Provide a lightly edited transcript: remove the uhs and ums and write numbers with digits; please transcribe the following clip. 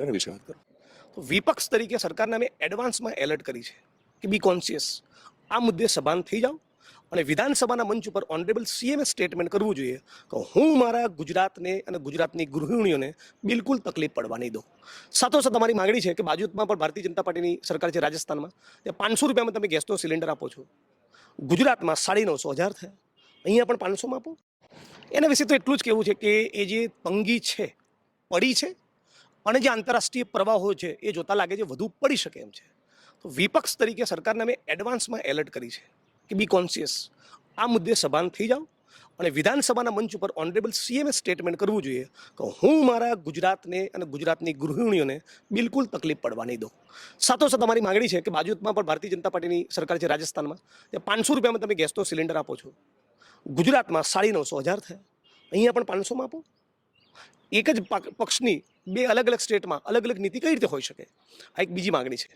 એના વિશે વાત કરો. તો વિપક્ષ તરીકે સરકારને અમે એડવાન્સમાં એલર્ટ કરી છે કે બી કોન્શિયસ, આ મુદ્દે સભાન થઈ જાઓ અને વિધાનસભાના મંચ ઉપર ઓનરેબલ સીએમએ સ્ટેટમેન્ટ કરવું જોઈએ કે હું મારા ગુજરાતને અને ગુજરાતની ગૃહિણીઓને બિલકુલ તકલીફ પડવા નહીં દઉં. સાથોસાથ અમારી માગણી છે કે બાજુમાં પણ ભારતીય જનતા પાર્ટીની સરકાર છે રાજસ્થાનમાં, ત્યાં 500 રૂપિયામાં તમે ગેસનો સિલિન્ડર આપો છો. ગુજરાતમાં 950,000 થયા, અહીંયા પણ 500માં આપો. એના વિશે તો એટલું જ કહેવું છે કે એ જે તંગી છે પડી છે અને જે આંતરરાષ્ટ્રીય પ્રવાહો છે એ જોતા લાગે છે વધુ પડી શકે એમ છે. તો વિપક્ષ તરીકે સરકારને અમે એડવાન્સમાં એલર્ટ કરી છે કે બી કોન્શિયસ, આ મુદ્દે સભાન થઈ જાઓ અને વિધાનસભાના મંચ ઉપર ઓનરેબલ સીએમએ સ્ટેટમેન્ટ કરવું જોઈએ કે હું મારા ગુજરાતને અને ગુજરાતની ગૃહિણીઓને બિલકુલ તકલીફ પડવા નહીં દઉં. સાથોસાથ અમારી માગણી છે કે બાજુમાં પણ ભારતીય જનતા પાર્ટીની સરકાર છે રાજસ્થાનમાં, ત્યાં 500 રૂપિયામાં તમે ગેસનો સિલિન્ડર આપો છો. ગુજરાતમાં 950,000 થયા, અહીંયા પણ 500માં આપો. એક જ પક્ષની બે અલગ અલગ સ્ટેટમાં અલગ અલગ નીતિ કઈ રીતે હોઈ શકે? આ એક બીજી માગણી છે.